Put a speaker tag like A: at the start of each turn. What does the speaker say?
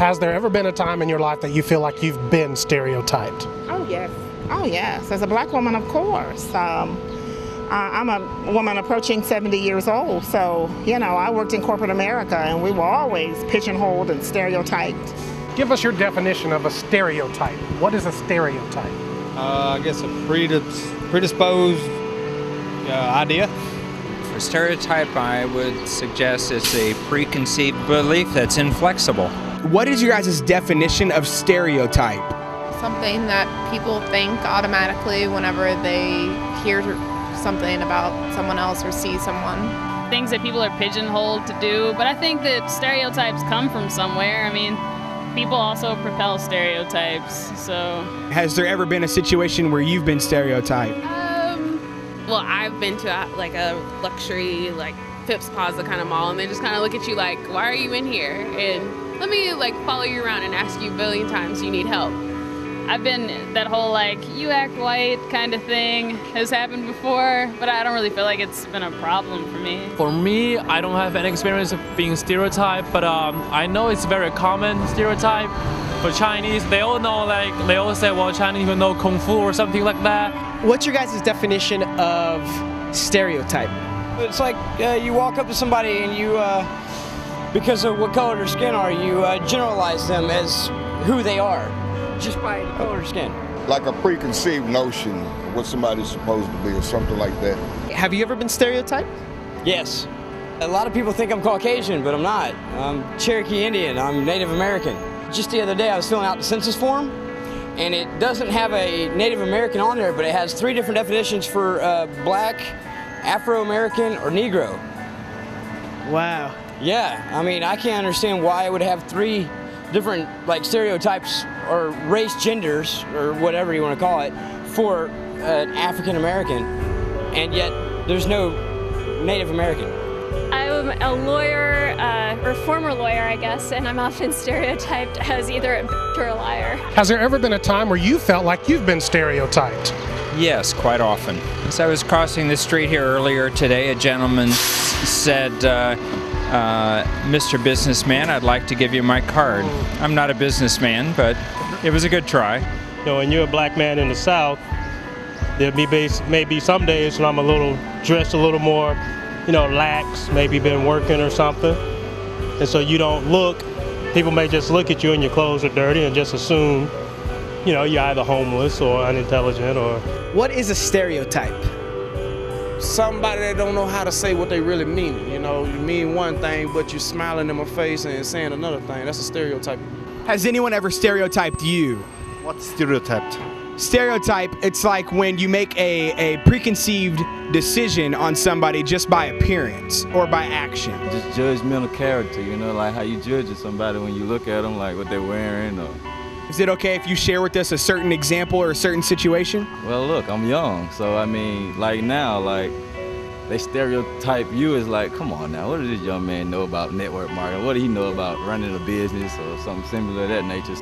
A: Has there ever been a time in your life that you feel like you've been stereotyped?
B: Oh, yes. Oh, yes. As a black woman, of course. I'm a woman approaching 70 years old, so, you know, I worked in corporate America, and we were always pigeonholed and stereotyped.
A: Give us your definition of a stereotype. What is a stereotype?
C: I guess a predisposed idea.
D: For stereotype, I would suggest it's a preconceived belief that's inflexible.
E: What is your guys' definition of stereotype?
F: Something that people think automatically whenever they hear something about someone else or see someone.
G: Things that people are pigeonholed to do, but I think that stereotypes come from somewhere. I mean, people also propel stereotypes, so.
E: Has there ever been a situation where you've been stereotyped?
H: Well, I've been to a luxury, like Phipps Plaza kind of mall, and they just kind of look at you like, why are you in here? And let me like follow you around and ask you a billion times you need help.
G: I've been, that whole like, you act white kind of thing has happened before, but I don't really feel like it's been a problem for me.
I: For me, I don't have any experience of being stereotyped, but I know it's a very common stereotype. For Chinese, they all know, like, they always say, well, Chinese even know Kung Fu or something like that.
J: What's your guys' definition of stereotype?
K: It's like you walk up to somebody and you, because of what color their skin are, you generalize them as who they are, just by color of skin.
L: Like a preconceived notion of what somebody's supposed to be or something like that.
J: Have you ever been stereotyped?
K: Yes. A lot of people think I'm Caucasian, but I'm not. I'm Cherokee Indian, I'm Native American. Just the other day I was filling out the census form, and it doesn't have a Native American on there, but it has 3 different definitions for black, Afro-American, or Negro.
J: Wow.
K: Yeah, I mean, I can't understand why it would have 3 different like stereotypes or race genders, or whatever you want to call it, for an African-American, and yet there's no Native American.
M: I'm a lawyer, or former lawyer, I guess, and I'm often stereotyped as either a bitch or a liar.
A: Has there ever been a time where you felt like you've been stereotyped?
D: Yes, quite often. As I was crossing the street here earlier today, a gentleman said, Mr. Businessman, I'd like to give you my card. I'm not a businessman, but it was a good try.
N: You know, when you're a black man in the South, there'll be maybe some days when I'm dressed a little more, you know, lax, maybe been working or something. And so you don't look, people may just look at you and your clothes are dirty and just assume, you know, you're either homeless or unintelligent or.
J: What is a stereotype?
O: Somebody that don't know how to say what they really mean. You know, you mean one thing, but you're smiling in my face and saying another thing. That's a stereotype.
E: Has anyone ever stereotyped you?
P: What's stereotyped?
E: Stereotype, it's like when you make a preconceived decision on somebody just by appearance or by action.
Q: Just judgmental character, you know, like how you judge somebody when you look at them, like what they're wearing. Or...
E: Is it okay if you share with us a certain example or a certain situation?
Q: Well, look, I'm young, so I mean, like now, like they stereotype you as like, come on now, what does this young man know about network marketing? What do he know about running a business or something similar to that nature?